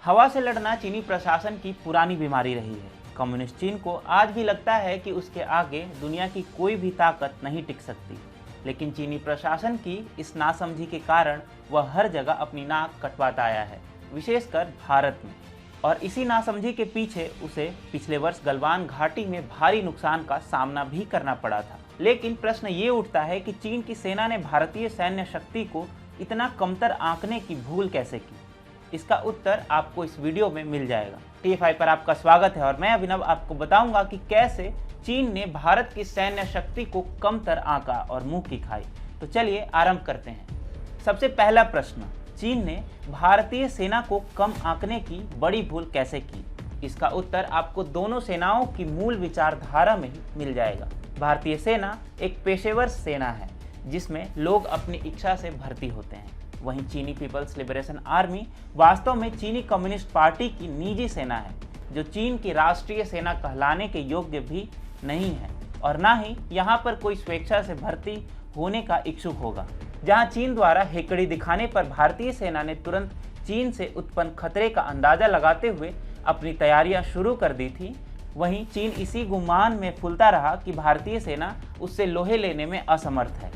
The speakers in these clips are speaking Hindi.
हवा से लड़ना चीनी प्रशासन की पुरानी बीमारी रही है। कम्युनिस्ट चीन को आज भी लगता है कि उसके आगे दुनिया की कोई भी ताकत नहीं टिक सकती, लेकिन चीनी प्रशासन की इस नासमझी के कारण वह हर जगह अपनी नाक कटवाता आया है, विशेषकर भारत में। और इसी नासमझी के पीछे उसे पिछले वर्ष गलवान घाटी में भारी नुकसान का सामना भी करना पड़ा था। लेकिन प्रश्न ये उठता है कि चीन की सेना ने भारतीय सैन्य शक्ति को इतना कमतर आंकने की भूल कैसे की। इसका उत्तर आपको इस वीडियो में मिल जाएगा। TFI पर आपका स्वागत है और मैं अभिनव आपको बताऊंगा कि कैसे चीन ने भारत की सैन्य शक्ति को कमतर आंका और मुंह की खाई। तो चलिए आरंभ करते हैं। सबसे पहला प्रश्न, चीन ने भारतीय सेना को कम आंकने की बड़ी भूल कैसे की? इसका उत्तर आपको दोनों सेनाओं की मूल विचारधारा में ही मिल जाएगा। भारतीय सेना एक पेशेवर सेना है जिसमें लोग अपनी इच्छा से भर्ती होते हैं। वहीं चीनी पीपल्स लिबरेशन आर्मी वास्तव में चीनी कम्युनिस्ट पार्टी की निजी सेना है, जो चीन की राष्ट्रीय सेना कहलाने के योग्य भी नहीं है और ना ही यहाँ पर कोई स्वेच्छा से भर्ती होने का इच्छुक होगा। जहाँ चीन द्वारा हेकड़ी दिखाने पर भारतीय सेना ने तुरंत चीन से उत्पन्न खतरे का अंदाजा लगाते हुए अपनी तैयारियां शुरू कर दी थी, वहीं चीन इसी गुमान में फूलता रहा कि भारतीय सेना उससे लोहे लेने में असमर्थ है।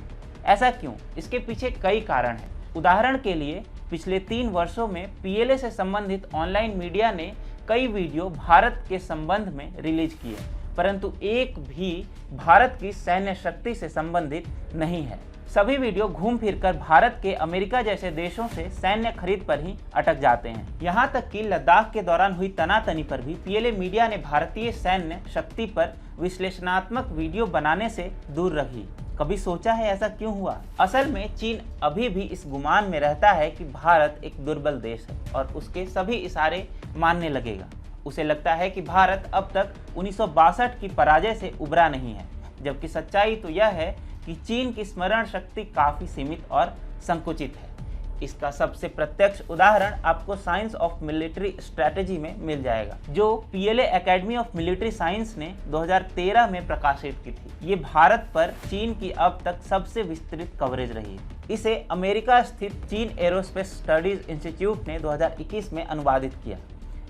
ऐसा क्यों? इसके पीछे कई कारण हैं। उदाहरण के लिए पिछले 3 वर्षों में PLA से संबंधित ऑनलाइन मीडिया ने कई वीडियो भारत के संबंध में रिलीज किए, परंतु एक भी भारत की सैन्य शक्ति से संबंधित नहीं है। सभी वीडियो घूम फिरकर भारत के अमेरिका जैसे देशों से सैन्य खरीद पर ही अटक जाते हैं। यहाँ तक कि लद्दाख के दौरान हुई तनातनी पर भी PLA मीडिया ने भारतीय सैन्य शक्ति पर विश्लेषणात्मक वीडियो बनाने से दूर रही। कभी सोचा है ऐसा क्यों हुआ? असल में चीन अभी भी इस गुमान में रहता है कि भारत एक दुर्बल देश है और उसके सभी इशारे मानने लगेगा। उसे लगता है कि भारत अब तक 1962 की पराजय से उबरा नहीं है, जबकि सच्चाई तो यह है कि चीन की स्मरण शक्ति काफी सीमित और संकुचित है। इसका सबसे प्रत्यक्ष उदाहरण आपको साइंस ऑफ मिलिट्री स्ट्रेटेजी में मिल जाएगा, जो PLA academy of military science ने 2013 में प्रकाशित की थी। ये भारत पर चीन की अब तक सबसे विस्तृत कवरेज रही है। इसे अमेरिका स्थित चीन एरोस्पेस स्टडीज इंस्टीट्यूट ने 2021 में अनुवादित किया।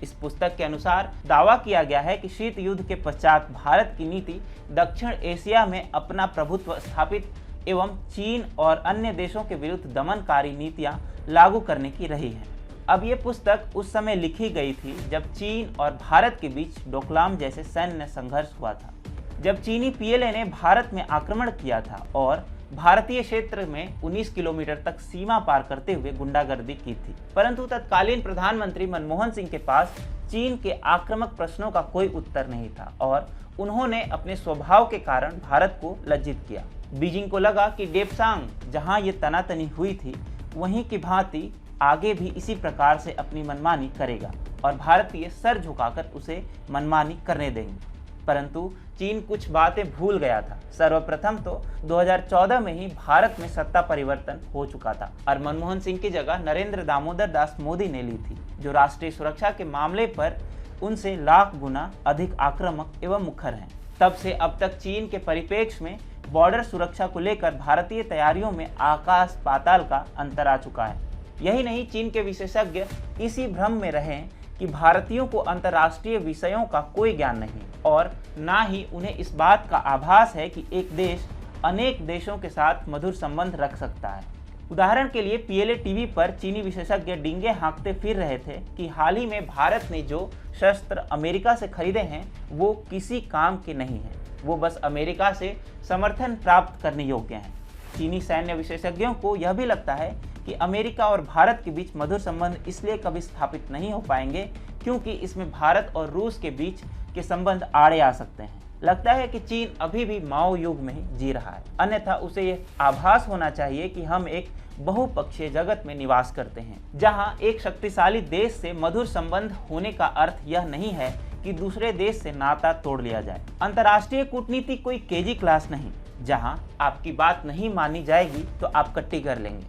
इस पुस्तक के अनुसार दावा किया गया है कि शीत युद्ध के पश्चात भारत की नीति दक्षिण एशिया में अपना प्रभुत्व स्थापित एवं चीन और अन्य देशों के विरुद्ध दमनकारी नीतियां लागू करने की रही है। अब ये पुस्तक उस समय लिखी गई थी जब चीन और भारत के बीच डोकलाम जैसे सैन्य संघर्ष हुआ था, जब चीनी PLA ने भारत में आक्रमण किया था और भारतीय क्षेत्र में 19 किलोमीटर तक सीमा पार करते हुए गुंडागर्दी की थी। परंतु तत्कालीन प्रधानमंत्री मनमोहन सिंह के पास चीन के आक्रामक प्रश्नों का कोई उत्तर नहीं था और उन्होंने अपने स्वभाव के कारण भारत को लज्जित किया। बीजिंग को लगा कि डेप्सांग जहां ये तनातनी हुई थी वहीं की भांति आगे भी इसी प्रकार से अपनी मनमानी करेगा और भारतीय सर झुकाकर उसे मनमानी करने देंगे। परंतु चीन कुछ बातें भूल गया था। सर्वप्रथम तो 2014 में ही भारत में सत्ता परिवर्तन हो चुका था और मनमोहन सिंह की जगह नरेंद्र दामोदर दास मोदी ने ली थी, जो राष्ट्रीय सुरक्षा के मामले पर उनसे लाख गुना अधिक आक्रामक एवं मुखर हैं। तब से अब तक चीन के परिप्रेक्ष्य में बॉर्डर सुरक्षा को लेकर भारतीय तैयारियों में आकाश पाताल का अंतर आ चुका है। यही नहीं, चीन के विशेषज्ञ इसी भ्रम में रहे कि भारतीयों को अंतर्राष्ट्रीय विषयों का कोई ज्ञान नहीं और ना ही उन्हें इस बात का आभास है कि एक देश अनेक देशों के साथ मधुर संबंध रख सकता है। उदाहरण के लिए PLA TV पर चीनी विशेषज्ञ डींगे हाँकते फिर रहे थे कि हाल ही में भारत ने जो शस्त्र अमेरिका से खरीदे हैं वो किसी काम के नहीं हैं, वो बस अमेरिका से समर्थन प्राप्त करने योग्य हैं। चीनी सैन्य विशेषज्ञों को यह भी लगता है कि अमेरिका और भारत के बीच मधुर संबंध इसलिए कभी स्थापित नहीं हो पाएंगे क्योंकि इसमें भारत और रूस के बीच के संबंध आड़े आ सकते हैं। लगता है कि चीन अभी भी माओ युग में ही जी रहा है, अन्यथा उसे यह आभास होना चाहिए कि हम एक बहुपक्षीय जगत में निवास करते हैं, जहां एक शक्तिशाली देश से मधुर संबंध होने का अर्थ यह नहीं है कि दूसरे देश से नाता तोड़ लिया जाए। अंतर्राष्ट्रीय कूटनीति कोई KG क्लास नहीं, जहां आपकी बात नहीं मानी जाएगी तो आप कट्टी कर लेंगे।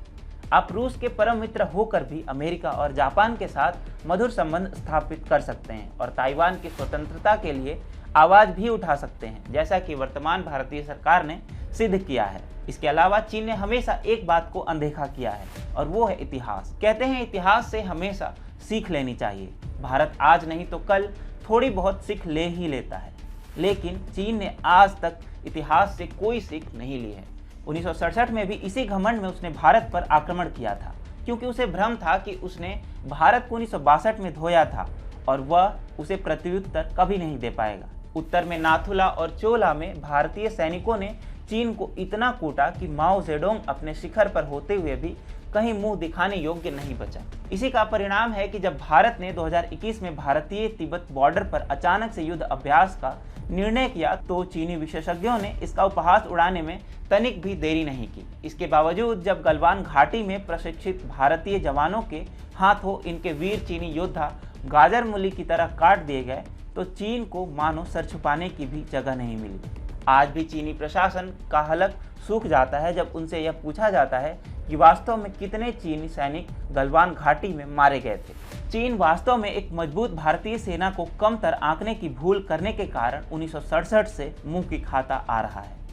आप रूस के परम मित्र होकर भी अमेरिका और जापान के साथ मधुर संबंध स्थापित कर सकते हैं और ताइवान की स्वतंत्रता के लिए आवाज भी उठा सकते हैं, जैसा कि वर्तमान भारतीय सरकार ने सिद्ध किया है। इसके अलावा चीन ने हमेशा एक बात को अनदेखा किया है और वो है इतिहास। कहते हैं इतिहास से हमेशा सीख लेनी चाहिए। भारत आज नहीं तो कल थोड़ी बहुत सीख ले ही लेता है, लेकिन चीन ने आज तक इतिहास से कोई सीख नहीं ली है। 1967 में भी इसी घमंड में उसने भारत पर आक्रमण किया था, क्योंकि उसे भ्रम था कि उसने भारत को 1962 में धोया था और वह उसे प्रत्युत्तर कभी नहीं दे पाएगा। उत्तर में नाथुला और चोला में भारतीय सैनिकों ने चीन को इतना कूटा कि माओ जेडोंग अपने शिखर पर होते हुए भी कहीं मुंह दिखाने योग्य नहीं बचा। इसी का परिणाम है कि जब भारत ने 2021 में भारतीय तिब्बत बॉर्डर पर अचानक से युद्ध अभ्यास का निर्णय किया तो चीनी विशेषज्ञों ने इसका उपहास उड़ाने में तनिक भी देरी नहीं की। इसके बावजूद जब गलवान घाटी में प्रशिक्षित भारतीय जवानों के हाथों इनके वीर चीनी योद्धा गाजर मूली की तरह काट दिए गए तो चीन को मानो सर छुपाने की भी जगह नहीं मिली। आज भी चीनी प्रशासन का हलक सूख जाता है जब उनसे यह पूछा जाता है कि वास्तव में कितने चीनी सैनिक गलवान घाटी में मारे गए थे। चीन वास्तव में एक मजबूत भारतीय सेना को कमतर आंकने की भूल करने के कारण 1967 से मुंह की खाता आ रहा है।